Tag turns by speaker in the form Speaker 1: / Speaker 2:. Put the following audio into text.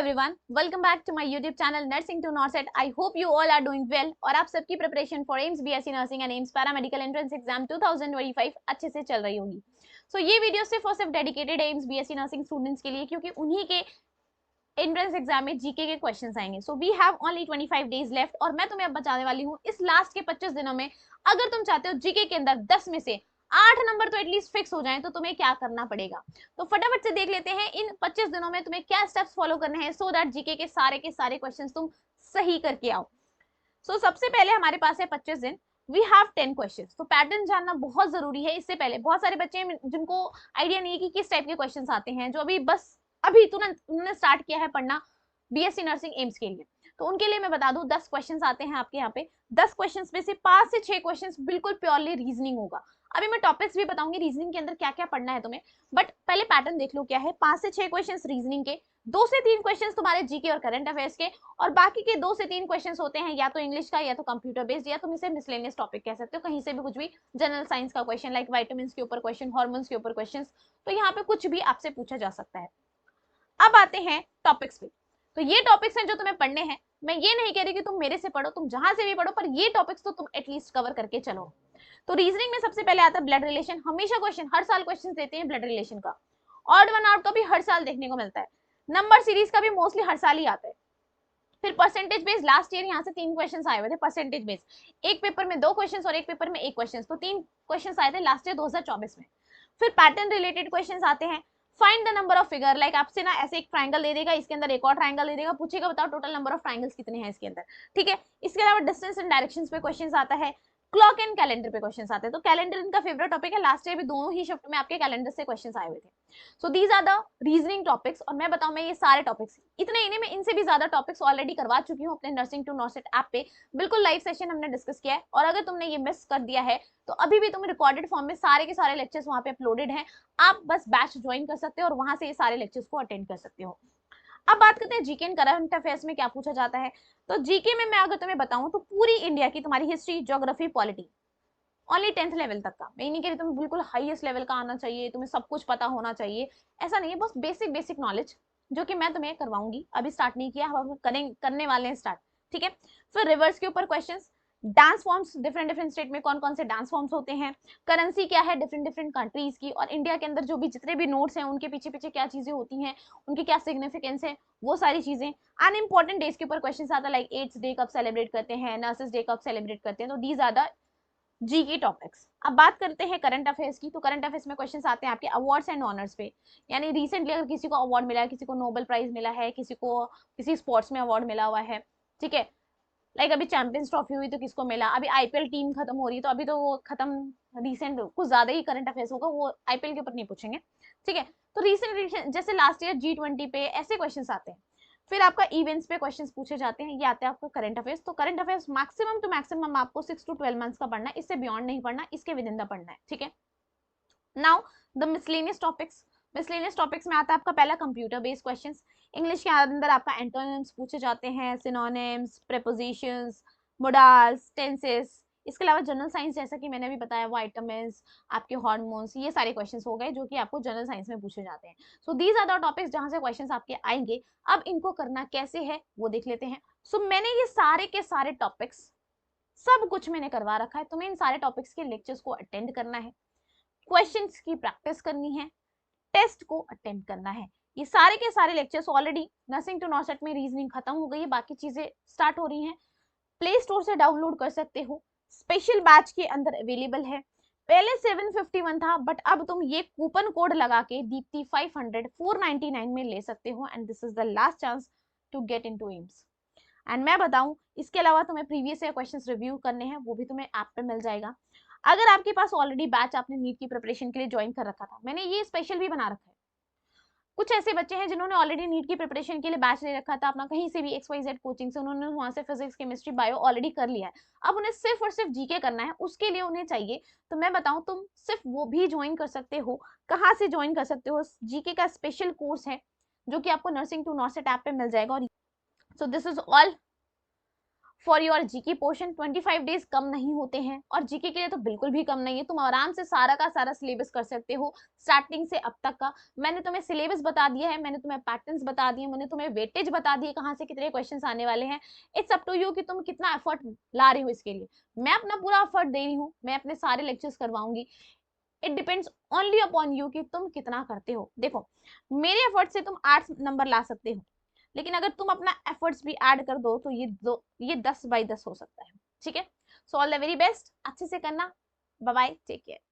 Speaker 1: Everyone, welcome back to my YouTube channel nursing to NORCET. I hope you all are doing well और आप सबकी preparation for AIIMS BSc nursing and AIIMS paramedical entrance exam 2025 अच्छे से चल रही होगी। ये वीडियो सिर्फ और सिर्फ डेडिकेटेड है एम्स बीएससी नर्सिंग स्टूडेंट्स के लिए, क्योंकि उन्हीं के एंट्रेंस एग्जाम में जीके के क्वेश्चंस आएंगे। So we have only 25 days left और मैं तुम्हें अब बताने वाली हूँ इस लास्ट के 25 दिनों में अगर तुम चाहते हो जीके के अंदर 10 में से 8 नंबर तो एटलीस्ट फिक्स हो जाएं तो तुम्हें क्या करना पड़ेगा। तो फटाफट से देख लेते हैं इन 25 दिनों में तुम्हें क्या स्टेप्स फॉलो करने हैं सो दैट जीके के सारे क्वेश्चंस तुम सही करके आओ। सबसे पहले हमारे पास है 25 दिन, वी हैव 10 क्वेश्चंस। तो पैटर्न जानना बहुत जरूरी है। इससे पहले बहुत सारे बच्चे हैं जिनको आइडिया नहीं है कि किस टाइप के क्वेश्चंस आते हैं, जो अभी तुरंत उन्होंने स्टार्ट किया है पढ़ना बीएससी नर्सिंग एम्स के लिए। तो उनके लिए मैं बता दूं 10 क्वेश्चंस आते हैं आपके यहाँ पे। 10 क्वेश्चंस में से 5 से 6 क्वेश्चंस बिल्कुल प्योरली रीजनिंग होगा। अभी मैं टॉपिक्स भी बताऊंगी रीजनिंग के अंदर क्या क्या पढ़ना है तुम्हें, बट पहले पैटर्न देख लो क्या है। 5 से 6 क्वेश्चंस रीजनिंग के, 2 से 3 क्वेश्चंस तुम्हारे जीके और करंट अफेयर्स के, और बाकी के 2 से 3 क्वेश्चंस होते हैं या तो इंग्लिश का या तो कंप्यूटर बेस्ड, या तुम इसे मिसलेनियस टॉपिक कह सकते हो, कहीं से भी कुछ भी जनरल साइंस का क्वेश्चन, लाइक वाइटामिन के ऊपर क्वेश्चन, हार्मोन्स के ऊपर क्वेश्चन। तो यहाँ पे कुछ भी आपसे पूछा जा सकता है। अब आते हैं टॉपिक्स पे। तो ये टॉपिक्स हैं जो तुम्हें पढ़ने हैं। मैं ये नहीं कह रही कि तुम मेरे से पढ़ो, तुम जहां से भी पढ़ो, पर ये टॉपिक्स तो तुम एटलीस्ट कवर करके चलो। तो रीजनिंग में सबसे पहले आता है ब्लड रिलेशन। हमेशा क्वेश्चन, हर साल क्वेश्चन देते हैं ब्लड रिलेशन का। ऑड वन आउट का भी हर साल देखने को मिलता है। नंबर सीरीज का भी मोस्टली हर साल ही आता है। फिर परसेंटेज बेस, लास्ट ईयर यहाँ से 3 क्वेश्चंस आए हुए थे परसेंटेज बेस। एक पेपर में 2 क्वेश्चंस और एक पेपर में 1 क्वेश्चन, तो 3 क्वेश्चंस आए थे लास्ट ईयर 2024 में। फिर पैटर्न रिलेटेड क्वेश्चंस आते हैं। Find the number of figure, like आपसे ना ऐसे एक ट्राइंगल दे देगा, इसके अंदर एक और ट्राइंगल दे देगा, पूछेगा बताओ टोटल नंबर ऑफ ट्राइंगल्स कितने हैं इसके अंदर। ठीक है। इसके अलावा डिस्टेंस एंड डायरेक्शंस पे क्वेश्चंस आता है। क्लॉक एंड कैलेंडर पे क्वेश्चंस आते हैं। तो कैलेंडर इनका फेवरेट टॉपिक है, लास्ट ईयर भी दोनों ही शिफ्ट में आपके कैलेंडर से क्वेश्चंस आए हुए थे। So these are the reasoning topics. और मैं बताऊं, मैं ये सारे टॉपिक्स इतने इन्हें, मैं इनसे भी ज्यादा टॉपिक्स ऑलरेडी करवा चुकी हूँ अपने नर्सिंग टू नॉर्सेट ऐप पे। बिल्कुल लाइव सेशन हमने डिस्कस किया है, और अगर तुमने ये मिस कर दिया है तो अभी भी तुम रिकॉर्डेड फॉर्म में सारे के सारे लेक्चर्स वहां पे अपलोडेड हैं। आप बस बैच ज्वाइन कर सकते हो और वहां से ये सारे लेक्चर्स को अटेंड कर सकते हो। अब बात करते हैं जीके एंड करंट अफेयर्स में क्या पूछा जाता है। तो जीके में मैं अगर तुम्हें बताऊं तो पूरी इंडिया की तुम्हारी history, geography, polity, only 10th level तक का। मैं नहीं कह रही तुम्हें बिल्कुल हाईएस्ट लेवल का आना चाहिए, तुम्हें सब कुछ पता होना चाहिए, ऐसा नहीं है। बस बेसिक नॉलेज जो कि मैं तुम्हें करवाऊंगी। अभी स्टार्ट नहीं किया, हम करने वाले हैं स्टार्ट। ठीक है। फिर रिवर्स के ऊपर questions, dance forms, different state में कौन कौन से डांस फॉर्म्स होते हैं, करेंसी क्या है डिफरेंट कंट्रीज की, और इंडिया के अंदर जो भी जितने भी नोट्स हैं उनके पीछे पीछे क्या चीजें होती हैं, उनकी क्या सिग्निफिकेंस है, वो सारी चीजें। अनइंपॉर्टेंट डेज के ऊपर क्वेश्चन आता है, लाइक एड्स डे कब सेलिब्रेट करते हैं, नर्सेस डे कब सेलिब्रेट करते हैं। तो दीज आर द जी की टॉपिक्स। अब बात करते हैं करंट अफेयर्स की। तो करंट अफेयर्स में क्वेश्चंस आते हैं आपके अवार्ड्स एंड ऑनर्स पे, यानी रिसेंटली अगर किसी को अवार्ड मिला है, किसी को नोबेल प्राइज मिला है, किसी को किसी स्पोर्ट्स में अवार्ड मिला हुआ है। ठीक है। लाइक अभी चैंपियंस ट्रॉफी हुई तो किसको मिला, अभी आईपीएल टीम खत्म हो रही है तो अभी तो वो खत्म, रिसेंट कुछ ज्यादा ही करंट अफेयर्स होगा, वो आईपीएल के ऊपर नहीं पूछेंगे। ठीक है। तो रिसेंट जैसे लास्ट ईयर G20 पे ऐसे क्वेश्चन आते हैं। फिर आपका इवेंट्स पे क्वेश्चंस पूछे जाते हैं, ये आते हैं आपका करंट अफेयर्स। तो current affairs maximum to maximum आपको 6 to 12 मंथ्स का पढ़ना है, इससे बियॉन्ड नहीं पढ़ना, इसके विद इन द पढ़ना है। ठीक है। Now the miscellaneous topics. Miscellaneous topics में आता है आपका पहला कंप्यूटर बेस्ड क्वेश्चंस। इंग्लिश के अंदर आपका एंटोनिम्स पूछे जाते हैं, सिनोनिम्स, प्रीपोजिशंस, मोडाल्स, टेंसेस। इसके अलावा जनरल साइंस, जैसा कि मैंने अभी बताया, वाइटामिन्स, आपके हार्मोन्स, ये सारे क्वेश्चंस हो गए जो कि आपको जनरल साइंस में पूछे जाते हैं। So these are the topics जहां से क्वेश्चंस आपके आएंगे। अब इनको करना कैसे है वो देख लेते हैं। मैंने ये सारे के सारे टॉपिक्स सब कुछ मैंने करवा रखा है। तुम्हें इन सारे टॉपिक्स के लेक्चर्स को अटेंड करना है, क्वेश्चंस की प्रैक्टिस करनी है, टेस्ट को अटेम्प्ट करना है। ये सारे के सारे lectures already nursing to NORCET में रीजनिंग खत्म हो गई है, बाकी चीजें स्टार्ट हो रही हैं। प्ले स्टोर से डाउनलोड कर सकते हो, स्पेशल बैच के अंदर अवेलेबल है। पहले 751 था, बट अब तुम ये कूपन कोड लगा के दीप्ति 500 499 में ले सकते हो, and this is the last chance to get into AIIMS. And मैं बताऊं, इसके अलावा तुम्हें प्रीवियस ईयर क्वेश्चंस रिव्यू करने हैं, वो भी तुम्हें ऐप पे मिल जाएगा। अगर आपके पास ऑलरेडी बैच आपने नीट की प्रिपरेशन के लिए ज्वाइन कर रखा था, मैंने ये स्पेशल भी बना रखा है। कुछ ऐसे बच्चे हैं जिन्होंने ऑलरेडी नीट की प्रिपरेशन के लिए बैच ले रखा था अपना, कहीं से भी XYZ कोचिंग से, उन्होंने वहां से फिजिक्स, केमिस्ट्री, बायो ऑलरेडी कर लिया है। अब उन्हें सिर्फ और सिर्फ जीके करना है, उसके लिए उन्हें चाहिए। तो मैं बताऊं, तुम सिर्फ वो भी ज्वाइन कर सकते हो। कहाँ से ज्वाइन कर सकते हो? जीके का स्पेशल कोर्स है जो कि आपको नर्सिंग टू नॉर्सेट ऐप पे मिल जाएगा। और so this is all for your GK portion 25 days कम नहीं होते हैं, और जीके के लिए तो बिल्कुल भी कम नहीं है। तुम आराम से सारा का सारा सिलेबस कर सकते हो स्टार्टिंग से अब तक का। मैंने तुम्हें सिलेबस बता दिया है, मैंने तुम्हें पैटर्न्स बता दिए, मैंने तुम्हें वेटेज बता दिए कहाँ से कितने क्वेश्चंस आने वाले हैं। इट्स अप टू यू कि तुम कितना एफर्ट ला रहे हो इसके लिए। मैं अपना पूरा एफर्ट दे रही हूँ, मैं अपने सारे लेक्चर्स करवाऊंगी। It depends only upon you कि तुम कितना करते हो। देखो, मेरे एफर्ट से तुम 8 नंबर ला सकते हो, लेकिन अगर तुम अपना एफर्ट्स भी ऐड कर दो तो ये 10 बाई 10 हो सकता है। ठीक है, so all the very best, अच्छे से करना। Bye bye, take care.